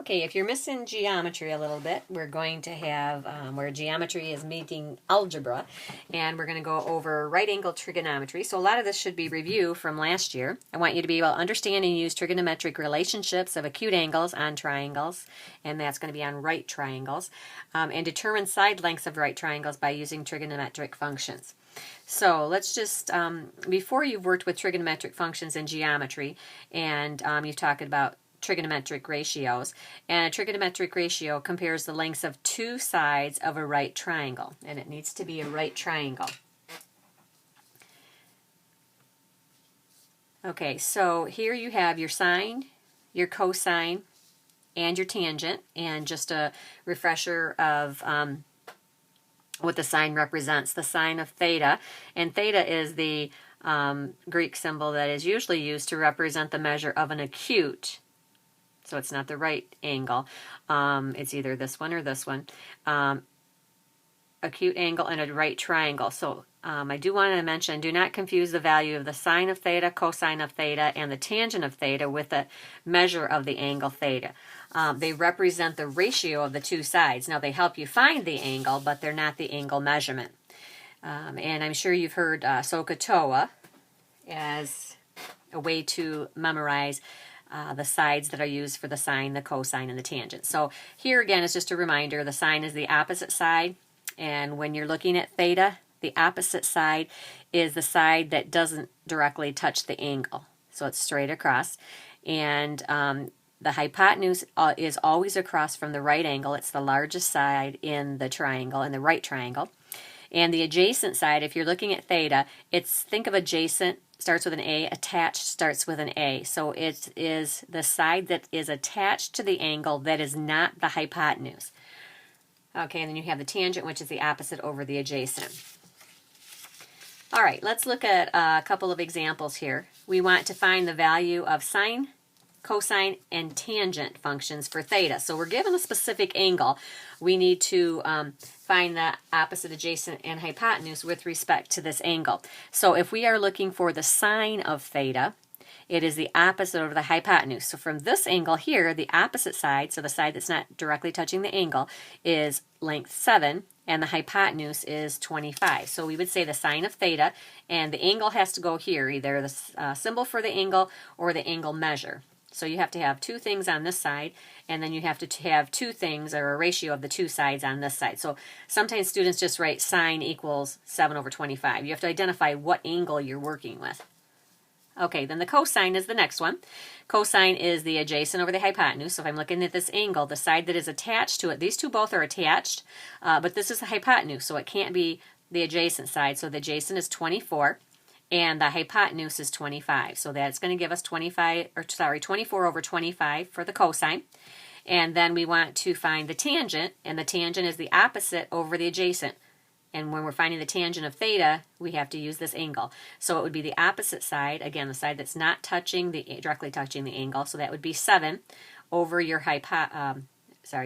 Okay, if you're missing geometry a little bit, we're going to have where geometry is meeting algebra, and we're going to go over right angle trigonometry. So a lot of this should be review from last year. I want you to be able to understand and use trigonometric relationships of acute angles on triangles, and that's going to be on right triangles, and determine side lengths of right triangles by using trigonometric functions. So let's just, before you've worked with trigonometric functions in geometry, and you've talked about trigonometric ratios, and a trigonometric ratio compares the lengths of two sides of a right triangle, and it needs to be a right triangle. Okay, so here you have your sine, your cosine, and your tangent, and just a refresher of what the sine represents. The sine of theta, and theta is the Greek symbol that is usually used to represent the measure of an acute. So it's not the right angle. It's either this one or this one. Acute angle and a right triangle. So I do want to mention, do not confuse the value of the sine of theta, cosine of theta, and the tangent of theta with the measure of the angle theta. They represent the ratio of the two sides. Now they help you find the angle, but they're not the angle measurement. And I'm sure you've heard SOHCAHTOA as a way to memorize the sides that are used for the sine, the cosine, and the tangent. So here again is just a reminder, the sine is the opposite side, and when you're looking at theta, the opposite side is the side that doesn't directly touch the angle. So it's straight across, and the hypotenuse is always across from the right angle. It's the largest side in the triangle, in the right triangle. And the adjacent side, if you're looking at theta, think of adjacent, starts with an A, attached starts with an A. So it is the side that is attached to the angle that is not the hypotenuse. Okay, and then you have the tangent, which is the opposite over the adjacent. All right, let's look at a couple of examples here. We want to find the value of sine, cosine, and tangent functions for theta. So we're given a specific angle. We need to find the opposite, adjacent, and hypotenuse with respect to this angle. So if we are looking for the sine of theta, it is the opposite over the hypotenuse. So from this angle here, the opposite side, so the side that's not directly touching the angle, is length 7, and the hypotenuse is 25. So we would say the sine of theta, and the angle has to go here, either the symbol for the angle or the angle measure. So you have to have two things on this side, and then you have to have two things, or a ratio of the two sides on this side. So sometimes students just write sine equals 7 over 25. You have to identify what angle you're working with. Okay, then the cosine is the next one. Cosine is the adjacent over the hypotenuse. So if I'm looking at this angle, the side that is attached to it, these two both are attached, but this is the hypotenuse, so it can't be the adjacent side. So the adjacent is 24. And the hypotenuse is 25. So that's going to give us 24 over 25 for the cosine. And then we want to find the tangent, and the tangent is the opposite over the adjacent. And when we're finding the tangent of theta, we have to use this angle. So it would be the opposite side, again, the side that's not directly touching the angle. So that would be 7 over your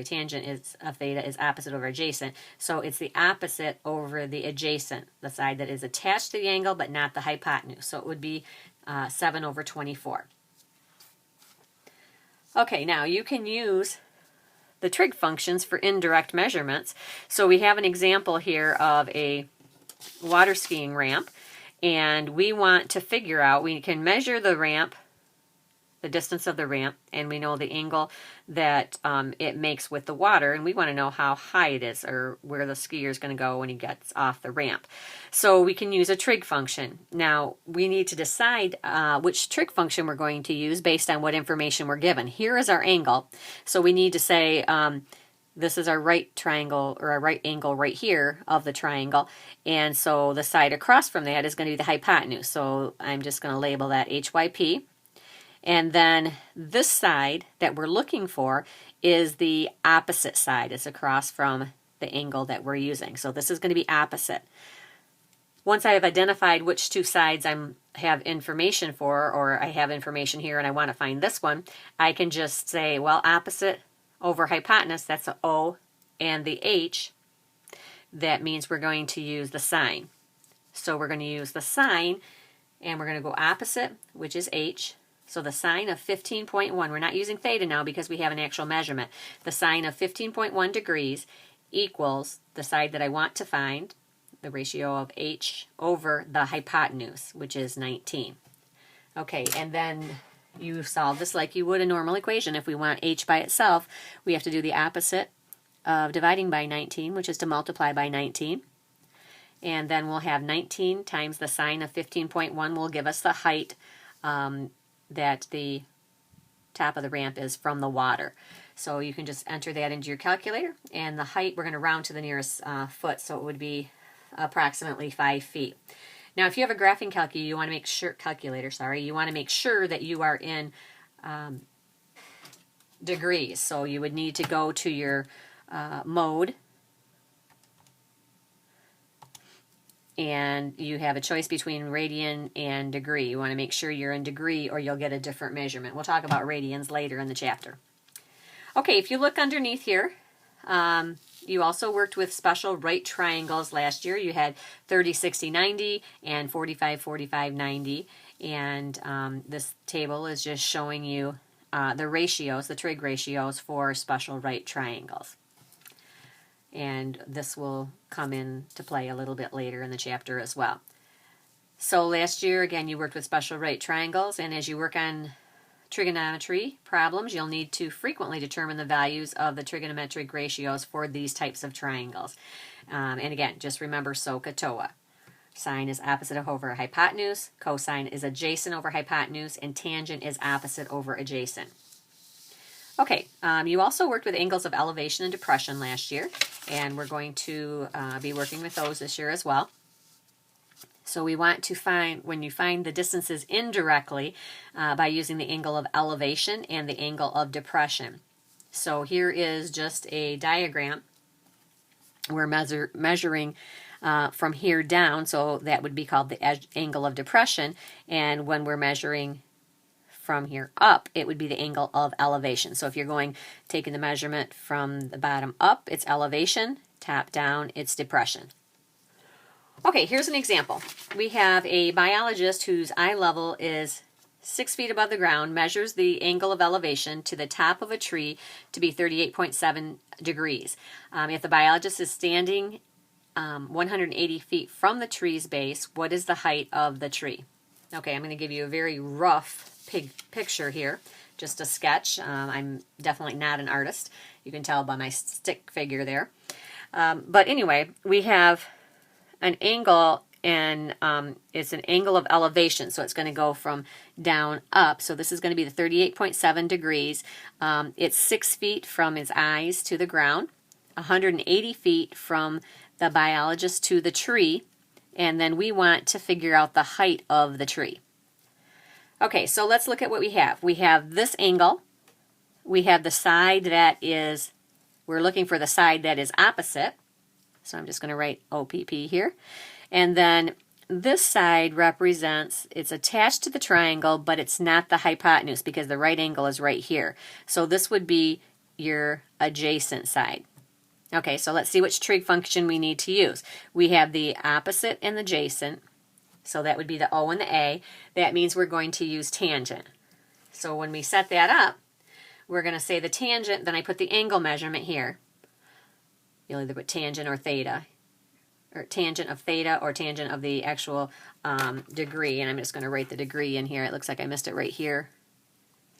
tangent of theta is opposite over adjacent. So it's the opposite over the adjacent, the side that is attached to the angle but not the hypotenuse. So it would be 7 over 24. Okay, now you can use the trig functions for indirect measurements. So we have an example here of a water skiing ramp, and we want to figure out, we can measure the ramp, the distance of the ramp, and we know the angle that it makes with the water, and we want to know how high it is, or where the skier is going to go when he gets off the ramp. So we can use a trig function. Now we need to decide which trig function we're going to use based on what information we're given. Here is our angle, so we need to say this is our right triangle, or our right angle right here of the triangle, and so the side across from that is going to be the hypotenuse. So I'm just going to label that HYP. And then this side that we're looking for is the opposite side. It's across from the angle that we're using. So this is going to be opposite. Once I have identified which two sides I have information for, or I have information here and I want to find this one, I can just say, well, opposite over hypotenuse, that's an O, and the H, that means we're going to use the sine. So we're going to use the sine, and we're going to go opposite, which is H. So the sine of 15.1, we're not using theta now because we have an actual measurement. The sine of 15.1 degrees equals the side that I want to find, the ratio of h over the hypotenuse, which is 19. Okay, and then you solve this like you would a normal equation. If we want h by itself, we have to do the opposite of dividing by 19, which is to multiply by 19. And then we'll have 19 times the sine of 15.1 will give us the height that the top of the ramp is from the water. So you can just enter that into your calculator, and the height we're going to round to the nearest foot, so it would be approximately 5 feet. Now, if you have a graphing calculator, you want to make sure that you are in degrees. So you would need to go to your mode, and you have a choice between radian and degree. You want to make sure you're in degree or you'll get a different measurement. We'll talk about radians later in the chapter. Okay, if you look underneath here, you also worked with special right triangles last year. You had 30, 60, 90 and 45, 45, 90. And this table is just showing you the ratios, the trig ratios for special right triangles. And this will come into play a little bit later in the chapter as well. So last year, again, you worked with special right triangles, and as you work on trigonometry problems, you'll need to frequently determine the values of the trigonometric ratios for these types of triangles. And again, just remember SOHCAHTOA. Sine is opposite over hypotenuse, cosine is adjacent over hypotenuse, and tangent is opposite over adjacent. Okay, you also worked with angles of elevation and depression last year, and we're going to be working with those this year as well. So we want to find, when you find the distances indirectly, by using the angle of elevation and the angle of depression. So here is just a diagram. We're measuring from here down, so that would be called the angle of depression, and when we're measuring from here up, it would be the angle of elevation. So if you're taking the measurement from the bottom up, it's elevation, top down, it's depression. Okay, here's an example. We have a biologist whose eye level is 6 feet above the ground, measures the angle of elevation to the top of a tree to be 38.7 degrees. If the biologist is standing 180 feet from the tree's base, what is the height of the tree? Okay, I'm going to give you a very rough picture here, just a sketch. I'm definitely not an artist. You can tell by my stick figure there. But anyway, we have an angle, and it's an angle of elevation, so it's going to go from down up. So this is going to be the 38.7 degrees. It's 6 feet from his eyes to the ground, 180 feet from the biologist to the tree, and then we want to figure out the height of the tree. Okay, so let's look at what we have. We have this angle. We have the side that is, we're looking for the side that is opposite. So I'm just going to write OPP here. And then this side represents, it's attached to the triangle, but it's not the hypotenuse because the right angle is right here. So this would be your adjacent side. Okay, so let's see which trig function we need to use. We have the opposite and the adjacent. So that would be the O and the A. That means we're going to use tangent. So when we set that up, we're going to say the tangent, then I put the angle measurement here. You'll either put tangent or theta, or tangent of theta or tangent of the actual degree. And I'm just going to write the degree in here. It looks like I missed it right here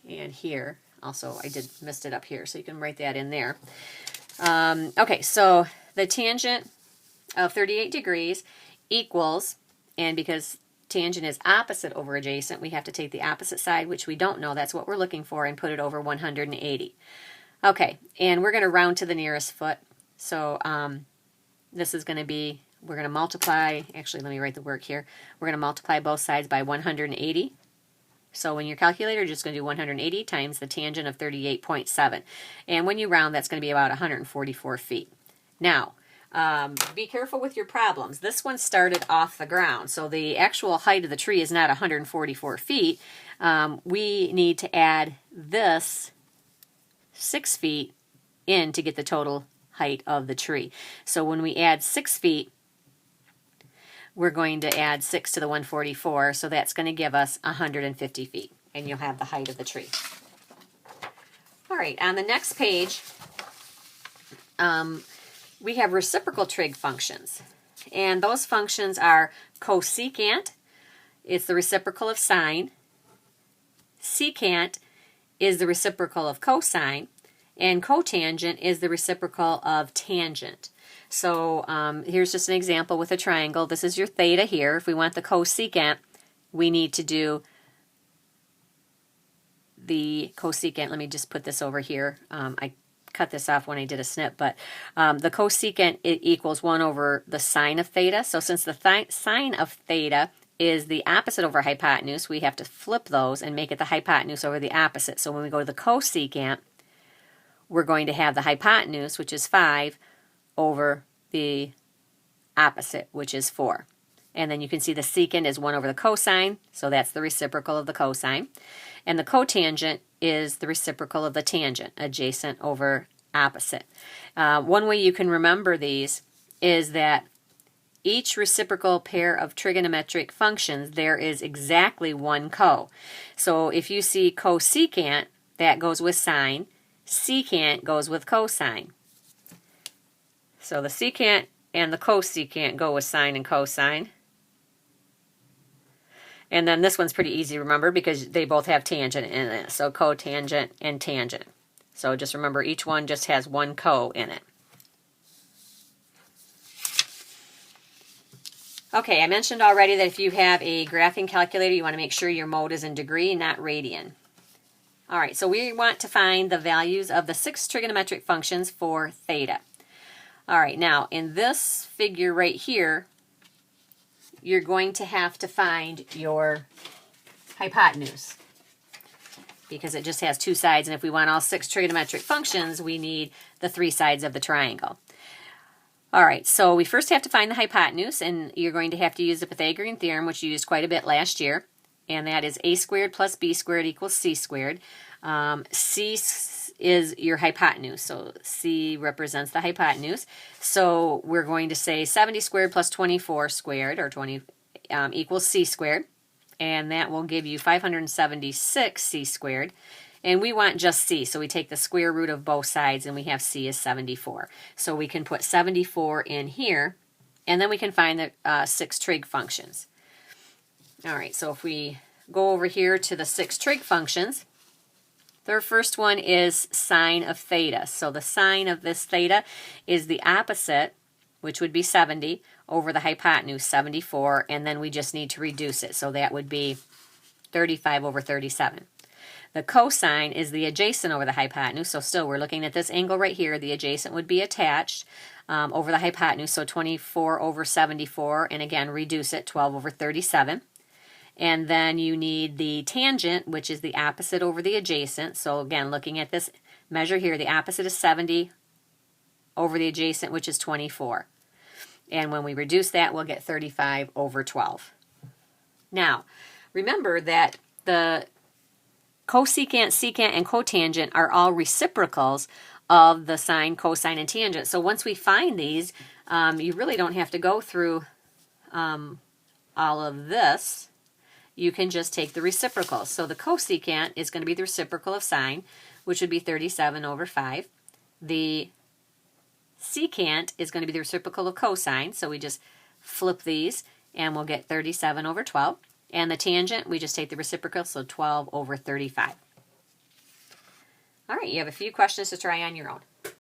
and here. Also, I missed it up here, so you can write that in there. Okay, so the tangent of 38 degrees equals, and because tangent is opposite over adjacent, we have to take the opposite side, which we don't know, that's what we're looking for, and put it over 180. Okay, and we're going to round to the nearest foot. So this is going to be, we're going to multiply, actually let me write the work here. We're going to multiply both sides by 180. So in your calculator, you're just going to do 180 times the tangent of 38.7. And when you round, that's going to be about 144 feet. Now, be careful with your problems. This one started off the ground, so the actual height of the tree is not 144 feet. We need to add this 6 feet in to get the total height of the tree. So when we add 6 feet, we're going to add 6 to the 144, so that's going to give us 150 feet. and you'll have the height of the tree. All right, on the next page, we have reciprocal trig functions. And those functions are cosecant, it's the reciprocal of sine. Secant is the reciprocal of cosine. And cotangent is the reciprocal of tangent. So here's just an example with a triangle. This is your theta here. If we want the cosecant, we need to do the cosecant. Let me just put this over here. I cut this off when I did a snip, but the cosecant, it equals 1 over the sine of theta. So since the sine of theta is the opposite over hypotenuse, we have to flip those and make it the hypotenuse over the opposite. So when we go to the cosecant, we're going to have the hypotenuse, which is 5, over the opposite, which is 4. And then you can see the secant is 1 over the cosine, so that's the reciprocal of the cosine. And the cotangent is the reciprocal of the tangent, adjacent over opposite. One way you can remember these is that each reciprocal pair of trigonometric functions, there is exactly one co. So if you see cosecant, that goes with sine. Secant goes with cosine. So the secant and the cosecant go with sine and cosine. And then this one's pretty easy to remember because they both have tangent in it. So cotangent and tangent. So just remember each one just has one co in it. Okay, I mentioned already that if you have a graphing calculator, you want to make sure your mode is in degree, not radian. All right, so we want to find the values of the 6 trigonometric functions for theta. All right, now in this figure right here, you're going to have to find your hypotenuse because it just has 2 sides, and if we want all 6 trigonometric functions, we need the 3 sides of the triangle. All right, so we first have to find the hypotenuse, and you're going to have to use the Pythagorean theorem, which you used quite a bit last year, and that is a squared plus b squared equals c squared. C is your hypotenuse, so C represents the hypotenuse. So we're going to say 70 squared plus 24 squared, or 20, equals C squared, and that will give you 576 C squared. And we want just C, so we take the square root of both sides, and we have C is 74. So we can put 74 in here, and then we can find the 6 trig functions. All right, so if we go over here to the 6 trig functions, the first one is sine of theta. So the sine of this theta is the opposite, which would be 70, over the hypotenuse, 74, and then we just need to reduce it. So that would be 35 over 37. The cosine is the adjacent over the hypotenuse. So still, we're looking at this angle right here. The adjacent would be attached over the hypotenuse, so 24 over 74, and again, reduce it, 12 over 37. And then you need the tangent, which is the opposite over the adjacent. So again, looking at this measure here, the opposite is 70 over the adjacent, which is 24. And when we reduce that, we'll get 35 over 12. Now, remember that the cosecant, secant, and cotangent are all reciprocals of the sine, cosine, and tangent. So once we find these, you really don't have to go through all of this. You can just take the reciprocals. So the cosecant is going to be the reciprocal of sine, which would be 37 over 5. The secant is going to be the reciprocal of cosine, so we just flip these, and we'll get 37 over 12. And the tangent, we just take the reciprocal, so 12 over 35. All right, you have a few questions to try on your own.